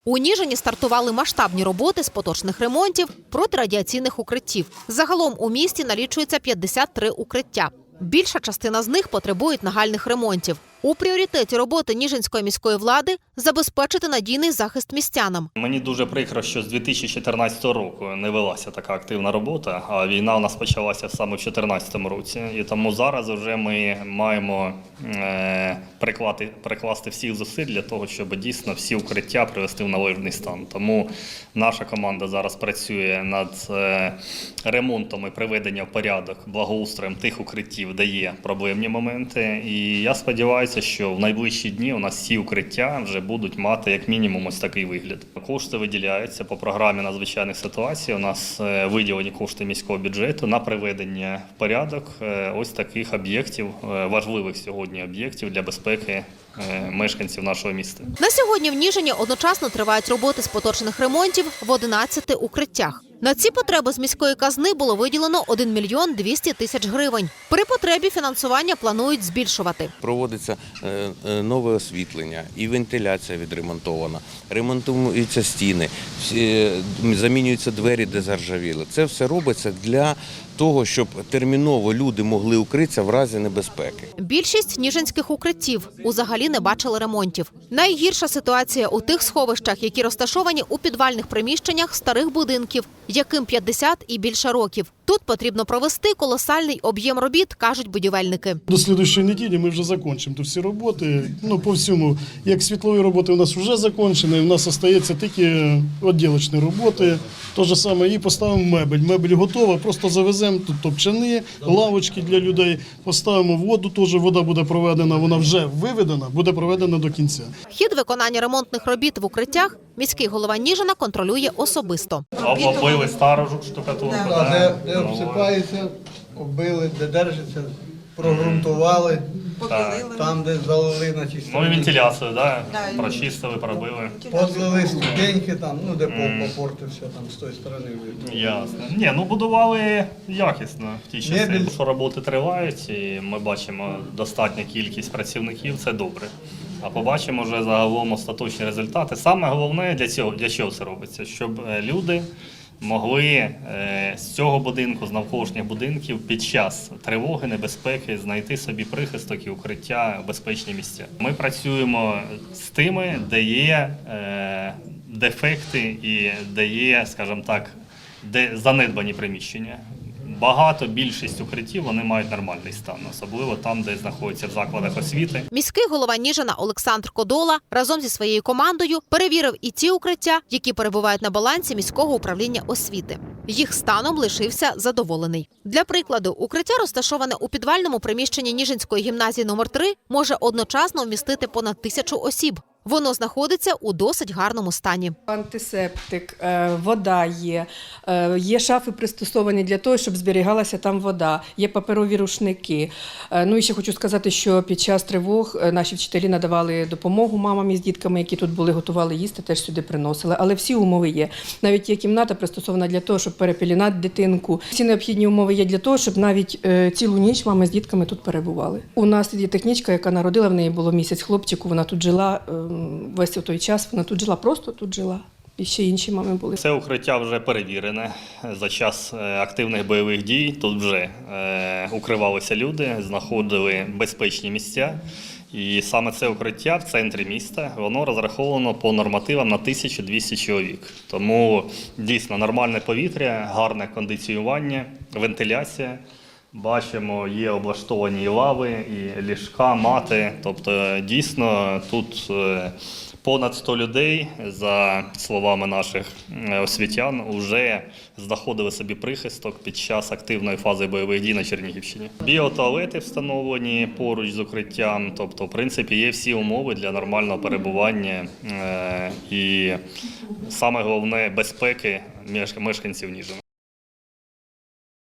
У Ніжині стартували масштабні роботи з поточних ремонтів протирадіаційних укриттів. Загалом у місті налічується 53 укриття. Більша частина з них потребують нагальних ремонтів. У пріоритеті роботи Ніжинської міської влади – забезпечити надійний захист містянам. Мені дуже прикро, що з 2014 року не велася така активна робота, а війна у нас почалася саме в 2014 році. І тому зараз вже ми маємо прикласти всіх зусиль для того, щоб дійсно всі укриття привести в належний стан. Тому наша команда зараз працює над ремонтом і приведенням в порядок, благоустроєм тих укриттів, де є проблемні моменти. І я сподіваюся, що в найближчі дні у нас всі укриття вже будуть мати як мінімум ось такий вигляд. Кошти виділяються по програмі надзвичайних ситуацій. У нас виділені кошти міського бюджету на приведення в порядок ось таких об'єктів, важливих сьогодні об'єктів для безпеки мешканців нашого міста. На сьогодні в Ніжині одночасно тривають роботи з поточних ремонтів в 11 укриттях. На ці потреби з міської казни було виділено 1 мільйон 200 тисяч гривень. При потребі фінансування планують збільшувати. Проводиться нове освітлення і вентиляція відремонтована, ремонтуються стіни, замінюються двері, де заржавіли. Це все робиться для того, щоб терміново люди могли укритися в разі небезпеки. Більшість ніжинських укриттів узагалі не бачили ремонтів. Найгірша ситуація у тих сховищах, які розташовані у підвальних приміщеннях старих будинків, яким 50 і більше років. Тут потрібно провести колосальний об'єм робіт, кажуть будівельники. До слідчої неділі ми вже закінчимо тут всі роботи. По всьому, як світлові роботи у нас вже закінчені, у нас залишається тільки відділочні роботи. Те ж саме і поставимо мебель. Мебель готова, просто завеземо тут топчани, лавочки для людей, поставимо воду, теж вода буде проведена, вона вже виведена, буде проведена до кінця. Хід виконання ремонтних робіт в укриттях міський голова Ніжина контролює особисто. Оббили стару штукатурку. Де обсипається, оббили, де держиться, прогрунтували, там, де залили на чисту. Ну і вентиляцію, прочистили, пробили. Подлили ступеньки, там, де попортився, там з тої сторони видно. Ясно. Будували якісно в ті часи. Що роботи тривають, і ми бачимо достатню кількість працівників, це добре. А побачимо вже загалом остаточні результати. Саме головне для чого це робиться, щоб люди могли з цього будинку, з навколишніх будинків під час тривоги, небезпеки знайти собі прихисток і укриття в безпечні місця. Ми працюємо з тими, де є дефекти і де є, скажімо так, де занедбані приміщення. Більшість укриттів вони мають нормальний стан, особливо там, де знаходяться в закладах освіти. Міський голова Ніжина Олександр Кодола разом зі своєю командою перевірив і ті укриття, які перебувають на балансі міського управління освіти. Їх станом лишився задоволений. Для прикладу, укриття, розташоване у підвальному приміщенні Ніжинської гімназії номер 3, може одночасно вмістити понад 1000 осіб. Воно знаходиться у досить гарному стані. Антисептик, вода є шафи пристосовані для того, щоб зберігалася там вода, є паперові рушники. І ще хочу сказати, що під час тривог наші вчителі надавали допомогу мамам із дітками, які тут були, готували їсти, теж сюди приносили. Але всі умови є. Навіть є кімната пристосована для того, щоб перепілінати дитинку. Всі необхідні умови є для того, щоб навіть цілу ніч мами з дітками тут перебували. У нас є технічка, яка народила, в неї було місяць хлопчику, вона тут жила. Весь той час вона тут жила, просто тут жила. І ще інші мами були. Це укриття вже перевірене. За час активних бойових дій тут вже укривалися люди, знаходили безпечні місця. І саме це укриття в центрі міста, воно розраховано по нормативам на 1200 чоловік. Тому дійсно нормальне повітря, гарне кондиціювання, вентиляція. Бачимо, є облаштовані і лави, і ліжка, мати. Тобто дійсно тут понад 100 людей, за словами наших освітян, вже знаходили собі прихисток під час активної фази бойових дій на Чернігівщині. Біотуалети встановлені поруч з укриттям, тобто в принципі є всі умови для нормального перебування і саме головне безпеки мешканців Ніжина.